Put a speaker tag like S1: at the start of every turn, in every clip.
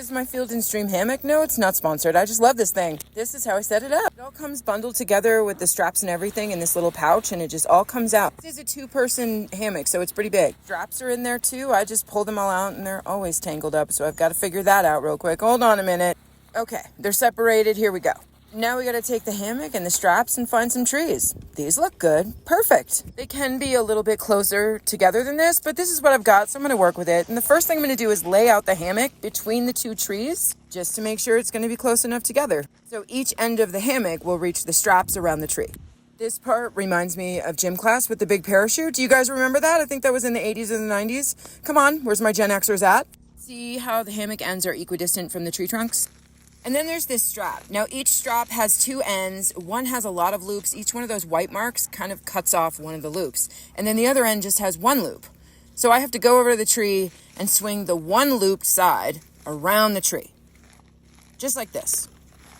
S1: is my Field and Stream hammock. No, it's not sponsored. I just love this thing. This is how I set it up. It all comes bundled together with the straps and everything in this little pouch, and it just all comes out. This is a 2-person hammock, so it's pretty big. Straps are in there too. I just pull them all out, and they're always tangled up, so I've got to figure that out real quick. Hold on a minute. Okay, they're separated. Here we go. Now we got to take the hammock and the straps and find some trees. These look good. Perfect. They can be a little bit closer together than this, but this is what I've got, so I'm going to work with it. And the first thing I'm going to do is lay out the hammock between the 2 trees just to make sure it's going to be close enough together. So each end of the hammock will reach the straps around the tree. This part reminds me of gym class with the big parachute. Do you guys remember that? I think that was in the 80s and the 90s. Come on, where's my Gen Xers at? See how the hammock ends are equidistant from the tree trunks? And then there's this strap. Now each strap has 2 ends. One has a lot of loops. Each one of those white marks kind of cuts off one of the loops. And then the other end just has 1 loop. So I have to go over to the tree and swing the 1 looped side around the tree. Just like this.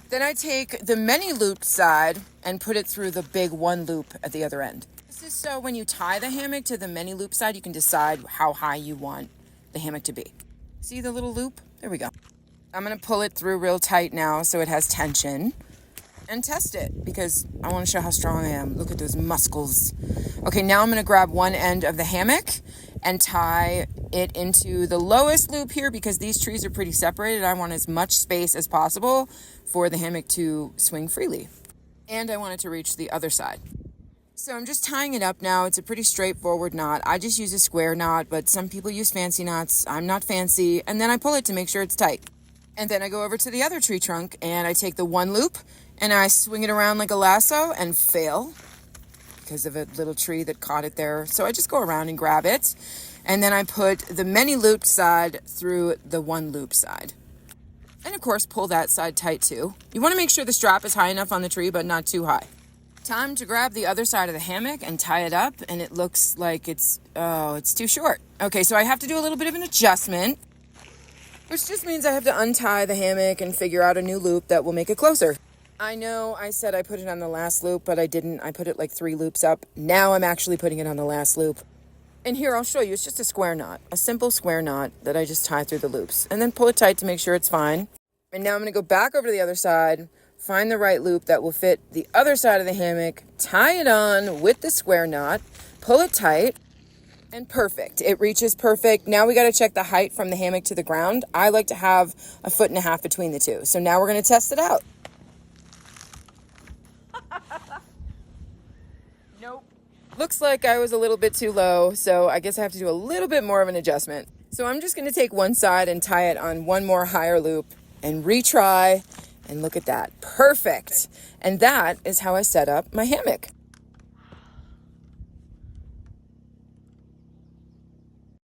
S1: Then I take the many looped side and put it through the big 1 loop at the other end. This is so when you tie the hammock to the many loop side, you can decide how high you want the hammock to be. See the little loop? There we go. I'm going to pull it through real tight now so it has tension and test it because I want to show how strong I am. Look at those muscles. Okay, now I'm going to grab one end of the hammock and tie it into the lowest loop here because these trees are pretty separated. I want as much space as possible for the hammock to swing freely. And I want it to reach the other side. So I'm just tying it up now. It's a pretty straightforward knot. I just use a square knot, but some people use fancy knots. I'm not fancy. And then I pull it to make sure it's tight. And then I go over to the other tree trunk and I take the 1 loop and I swing it around like a lasso and fail because of a little tree that caught it there. So I just go around and grab it. And then I put the many looped side through the 1 loop side. And of course, pull that side tight too. You want to make sure the strap is high enough on the tree, but not too high. Time to grab the other side of the hammock and tie it up. And it looks like it's too short. Okay, so I have to do a little bit of an adjustment, which just means I have to untie the hammock and figure out a new loop that will make it closer. I know I said I put it on the last loop, but I didn't. I put it like 3 loops up. Now I'm actually putting it on the last loop. And here, I'll show you. It's just a square knot, a simple square knot that I just tie through the loops and then pull it tight to make sure it's fine. And now I'm going to go back over to the other side, find the right loop that will fit the other side of the hammock, tie it on with the square knot, pull it tight. And perfect. It reaches perfect. Now we got to check the height from the hammock to the ground. I like to have 1.5 feet between the 2. So now we're going to test it out. Nope. Looks like I was a little bit too low, so I guess I have to do a little bit more of an adjustment. So I'm just going to take one side and tie it on one more higher loop and retry. And look at that. Perfect. And that is how I set up my hammock.